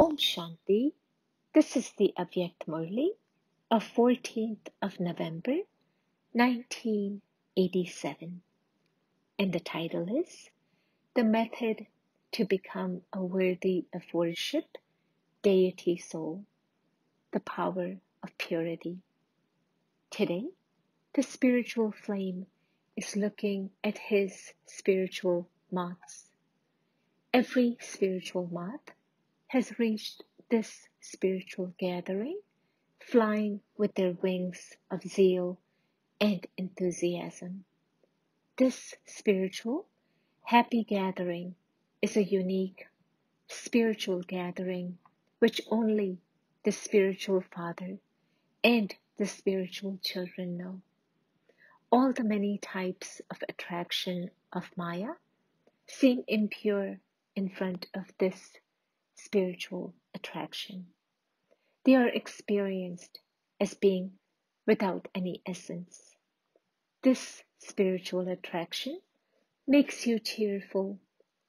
Om Shanti. This is the Avyakt Murli of 14th of November, 1987. And the title is The Method to Become a Worthy of Worship, Deity Soul, the Power of Purity. Today, the spiritual flame is looking at his spiritual moths. Every spiritual moth has reached this spiritual gathering, flying with their wings of zeal and enthusiasm. This spiritual, happy gathering is a unique spiritual gathering which only the spiritual father and the spiritual children know. All the many types of attraction of Maya seem impure in front of this spiritual attraction. They are experienced as being without any essence. This spiritual attraction makes you cheerful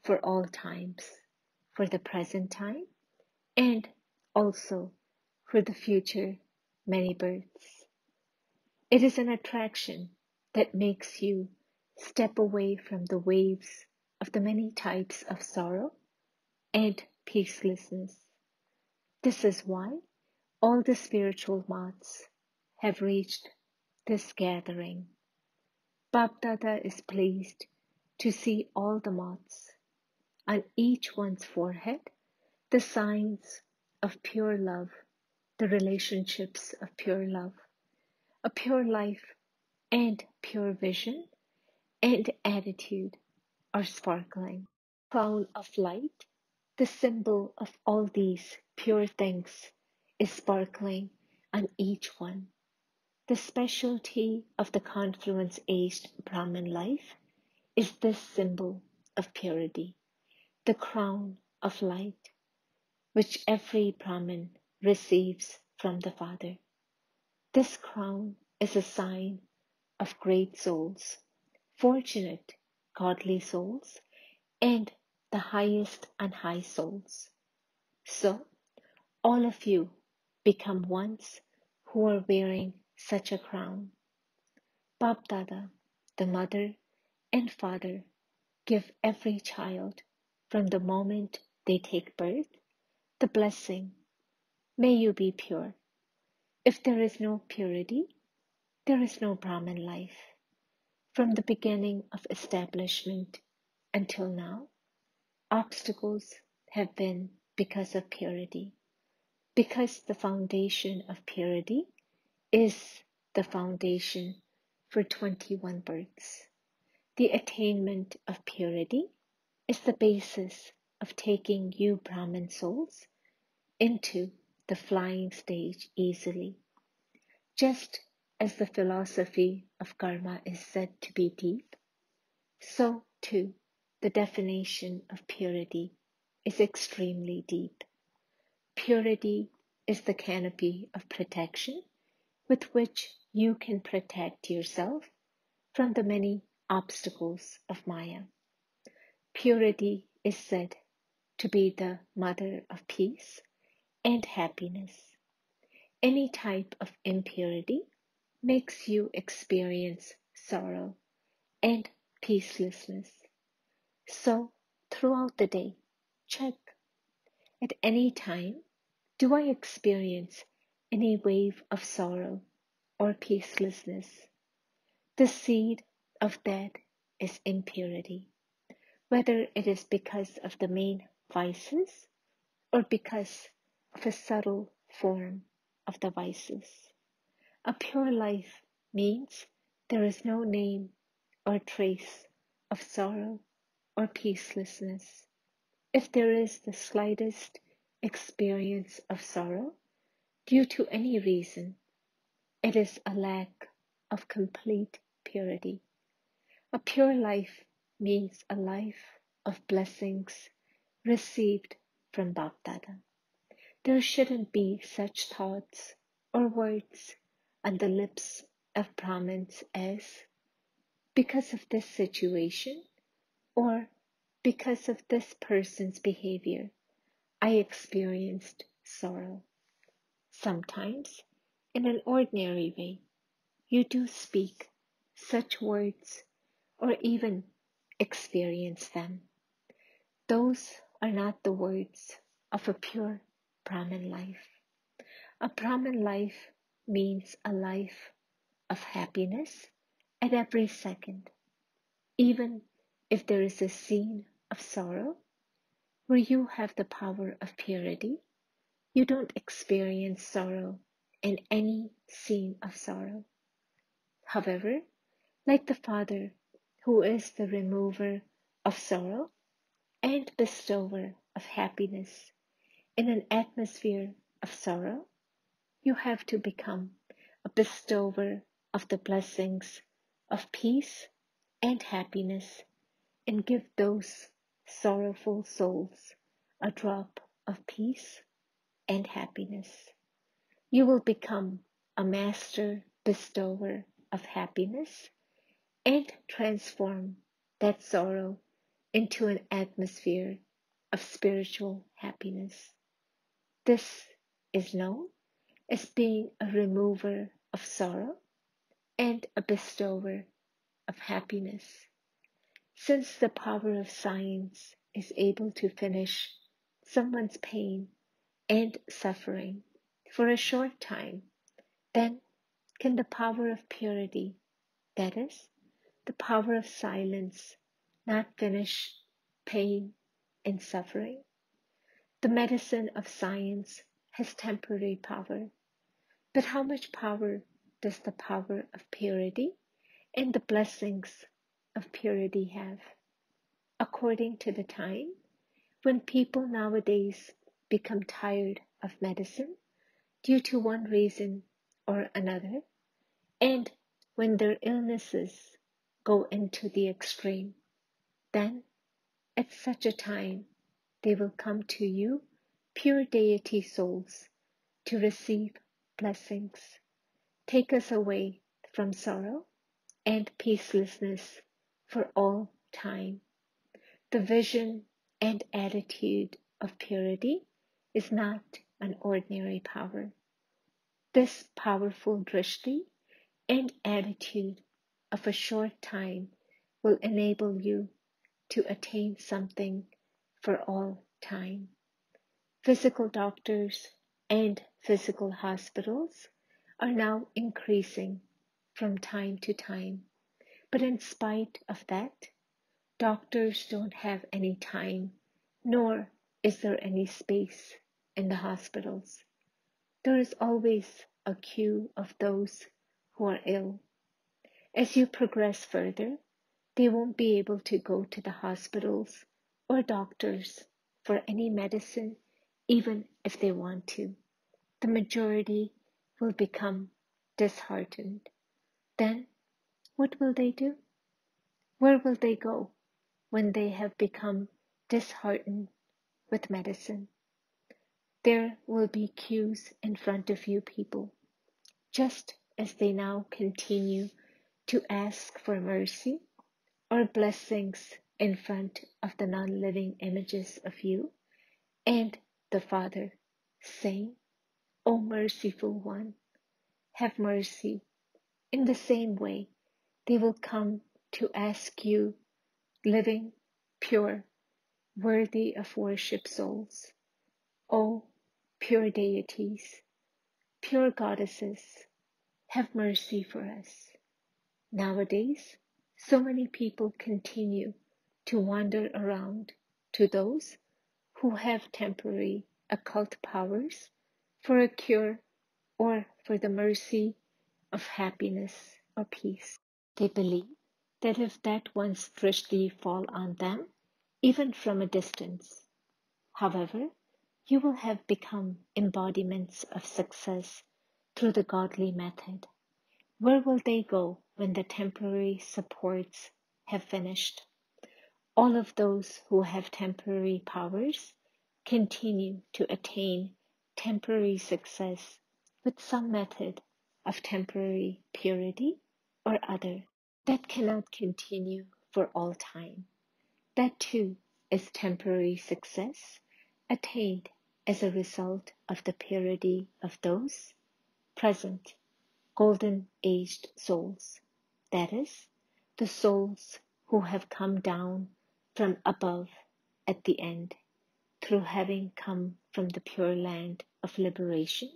for all times, for the present time, and also for the future many births. It is an attraction that makes you step away from the waves of the many types of sorrow and peacelessness. This is why all the spiritual moths have reached this gathering. Bapdada is pleased to see all the moths, on each one's forehead, the signs of pure love, the relationships of pure love, a pure life and pure vision and attitude are sparkling. Crown of light, the symbol of all these pure things, is sparkling on each one. The specialty of the confluence-aged Brahmin life is this symbol of purity, the crown of light, which every Brahmin receives from the Father. This crown is a sign of great souls, fortunate, godly souls, and the highest and high souls. So, all of you become ones who are wearing such a crown. Bapdada, the mother and father, give every child, from the moment they take birth, the blessing, may you be pure. If there is no purity, there is no Brahmin life. From the beginning of establishment until now, obstacles have been because of purity, because the foundation of purity is the foundation for 21 births. The attainment of purity is the basis of taking you Brahmin souls into the flying stage easily. Just as the philosophy of karma is said to be deep, so too the definition of purity is extremely deep. Purity is the canopy of protection with which you can protect yourself from the many obstacles of Maya. Purity is said to be the mother of peace and happiness. Any type of impurity makes you experience sorrow and peacelessness. So, throughout the day, check. At any time, do I experience any wave of sorrow or peacelessness? The seed of that is impurity, whether it is because of the main vices or because of a subtle form of the vices. A pure life means there is no name or trace of sorrow or peacelessness. If there is the slightest experience of sorrow due to any reason, it is a lack of complete purity. A pure life means a life of blessings received from Bapdada. There shouldn't be such thoughts or words on the lips of Brahmins as, because of this situation, or because of this person's behavior, I experienced sorrow. Sometimes, in an ordinary way, you do speak such words or even experience them. Those are not the words of a pure Brahman life. A Brahman life means a life of happiness at every second, even if there is a scene of sorrow where you have the power of purity. You don't experience sorrow in any scene of sorrow. However, like the Father, who is the remover of sorrow and bestower of happiness, in an atmosphere of sorrow, you have to become a bestower of the blessings of peace and happiness and give those sorrowful souls a drop of peace and happiness. You will become a master bestower of happiness and transform that sorrow into an atmosphere of spiritual happiness. This is known as being a remover of sorrow and a bestower of happiness. Since the power of science is able to finish someone's pain and suffering for a short time, then can the power of purity, that is, the power of silence, not finish pain and suffering? The medicine of science has temporary power, but how much power does the power of purity and the blessings of purity have? According to the time, when people nowadays become tired of medicine due to one reason or another, and when their illnesses go into the extreme, then at such a time they will come to you, pure deity souls, to receive blessings. Take us away from sorrow and peacelessness for all time. The vision and attitude of purity is not an ordinary power. This powerful drishti and attitude of a short time will enable you to attain something for all time. Physical doctors and physical hospitals are now increasing from time to time, but in spite of that, doctors don't have any time, nor is there any space in the hospitals. There is always a queue of those who are ill. As you progress further, they won't be able to go to the hospitals or doctors for any medicine, even if they want to. The majority will become disheartened. Then, what will they do? Where will they go when they have become disheartened with medicine? There will be queues in front of you people, just as they now continue to ask for mercy or blessings in front of the non-living images of you and the Father, saying, O merciful one, have mercy. In the same way, they will come to ask you, living, pure, worthy of worship souls, O pure deities, pure goddesses, have mercy for us. Nowadays, so many people continue to wander around to those who have temporary occult powers for a cure or for the mercy of happiness or peace. They believe that if that one's drishti fall on them, even from a distance, however, you will have become embodiments of success through the godly method. Where will they go when the temporary supports have finished? All of those who have temporary powers continue to attain temporary success with some method of temporary purity or other. That cannot continue for all time. That too is temporary success attained as a result of the purity of those present golden-aged souls, that is, the souls who have come down from above at the end, through having come from the pure land of liberation,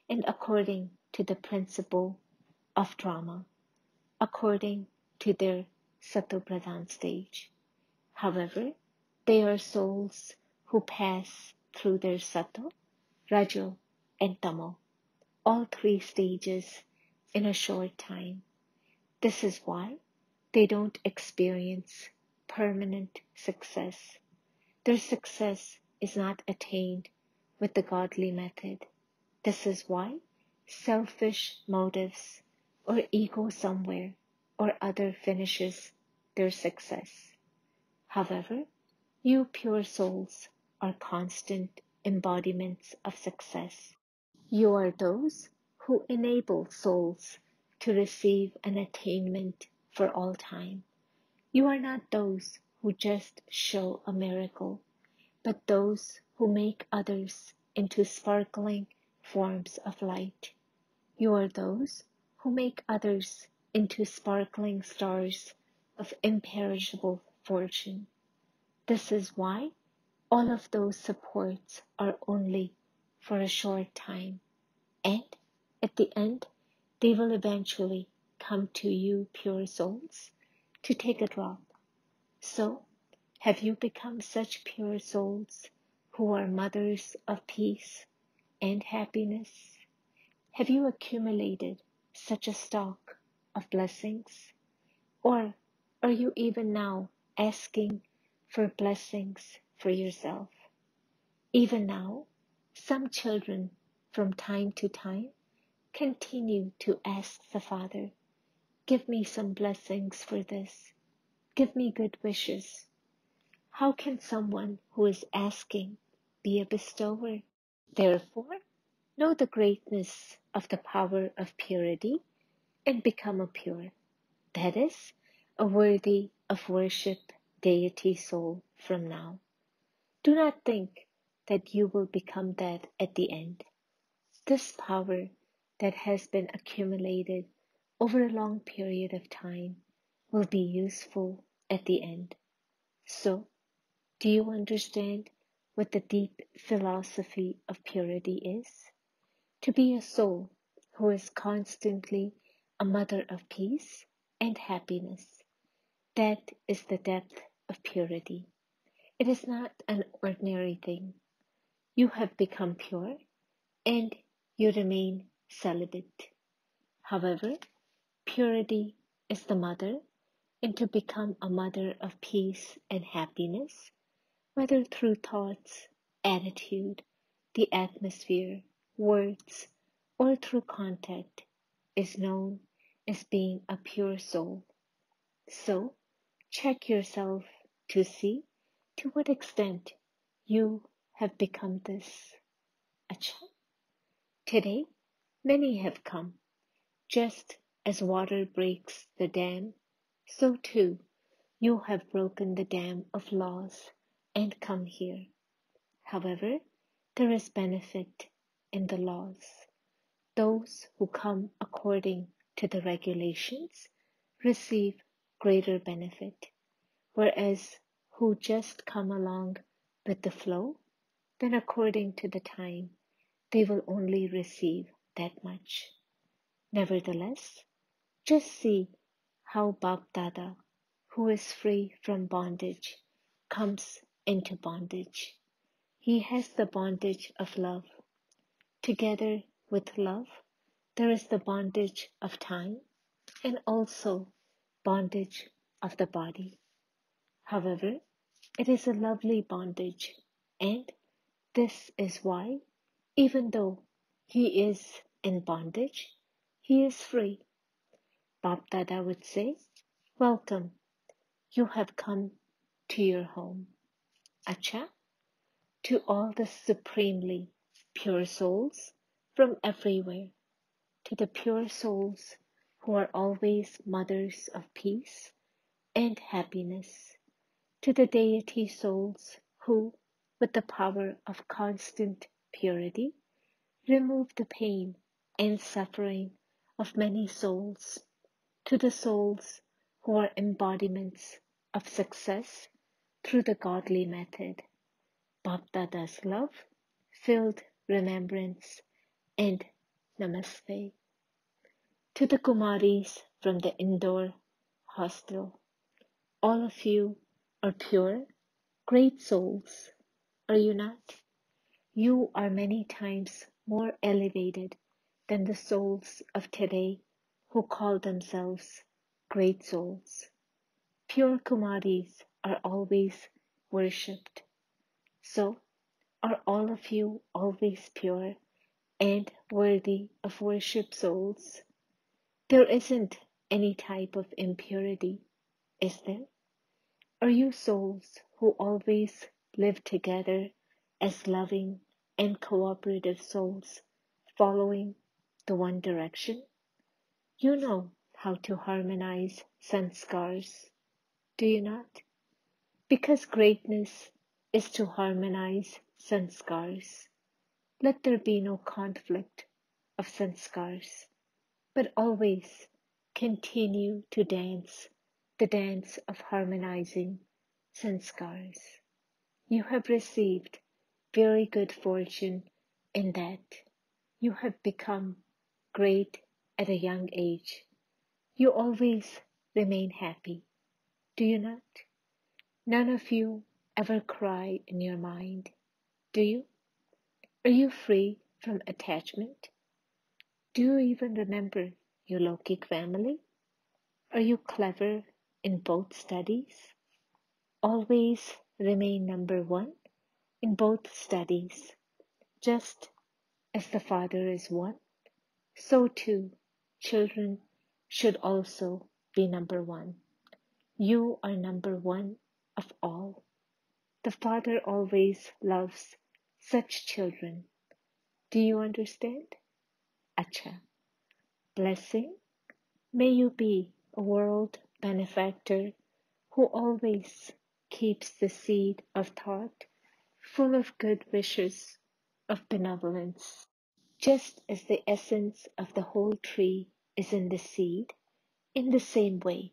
and according to the principle of drama, according to their Satopradhan stage. However, they are souls who pass through their Sato, Rajo, and Tamo, all three stages in a short time. This is why they don't experience permanent success. Their success is not attained with the godly method. This is why selfish motives or ego somewhere or other finishes their success. However, you pure souls are constant embodiments of success. You are those who enable souls to receive an attainment for all time. You are not those who just show a miracle, but those who make others into sparkling forms of light. You are those who make others into sparkling stars of imperishable fortune. This is why all of those supports are only for a short time, and at the end, they will eventually come to you, pure souls, to take a drop. So, have you become such pure souls who are mothers of peace and happiness? Have you accumulated such a stock of blessings? Or are you even now asking for blessings for yourself? Even now, some children from time to time continue to ask the Father, "Give me some blessings for this. Give me good wishes." How can someone who is asking be a bestower? Therefore, know the greatness of the power of purity and become a pure, that is, a worthy of worship deity soul from now. Do not think that you will become that at the end. This power that has been accumulated over a long period of time will be useful at the end. So, do you understand what the deep philosophy of purity is? To be a soul who is constantly a mother of peace and happiness. That is the depth of purity. It is not an ordinary thing. You have become pure and you remain celibate. However, purity is the mother, and to become a mother of peace and happiness, whether through thoughts, attitude, the atmosphere, words, or through contact, is known as being a pure soul. So, check yourself to see to what extent you have become this. Acha. Today, many have come. Just as water breaks the dam, so too you have broken the dam of laws and come here. However, there is benefit in the laws. Those who come according to the regulations receive greater benefit, whereas who just come along with the flow, then according to the time, they will only receive that much. Nevertheless, just see how Bab Dada, who is free from bondage, comes into bondage. He has the bondage of love. Together with love, there is the bondage of time and also bondage of the body. However, it is a lovely bondage, and this is why, even though he is in bondage, he is free. Bab Dada would say, "Welcome, you have come to your home." Acha, to all the supremely pure souls from everywhere, to the pure souls who are always mothers of peace and happiness, to the deity souls who, with the power of constant purity, remove the pain and suffering of many souls, to the souls who are embodiments of success through the godly method. Bapdada's love, filled remembrance, and namaste. To the Kumaris from the Indore hostel, all of you are pure, great souls, are you not? You are many times more elevated than the souls of today who call themselves great souls. Pure Kumaris are always worshipped. So, are all of you always pure and worthy of worship, souls? There isn't any type of impurity, is there? Are you souls who always live together as loving and cooperative souls following the one direction? You know how to harmonize sanskars, do you not? Because greatness is to harmonize sanskars. Let there be no conflict of sanskars, but always continue to dance the dance of harmonizing sanskars. You have received very good fortune in that you have become great at a young age. You always remain happy, do you not? None of you ever cry in your mind, do you? Are you free from attachment? Do you even remember your Lokic family? Are you clever in both studies? Always remain number one in both studies. Just as the Father is one, so too children should also be number one. You are number one of all. The Father always loves such children. Do you understand? Acha. Blessing. May you be a world benefactor who always keeps the seed of thought full of good wishes, of benevolence. Just as the essence of the whole tree is in the seed, in the same way,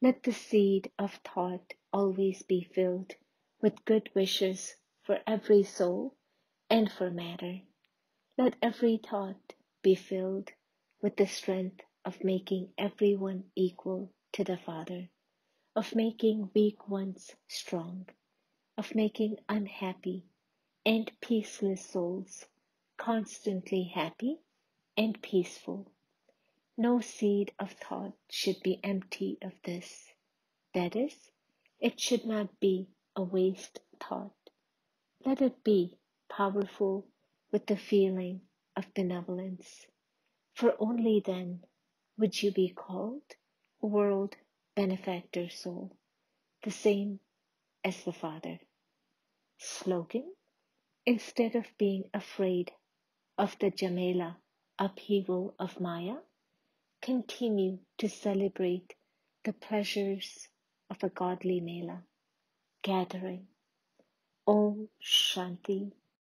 let the seed of thought always be filled with good wishes for every soul and for matter. Let every thought be filled with the strength of making everyone equal to the Father, of making weak ones strong, of making unhappy and peaceless souls constantly happy and peaceful. No seed of thought should be empty of this. That is, it should not be a waste thought. Let it be powerful with the feeling of benevolence, for only then would you be called a world benefactor soul, the same as the Father. Slogan: instead of being afraid of the Jamela upheaval of Maya, continue to celebrate the pleasures of a godly Mela gathering. Om Shanti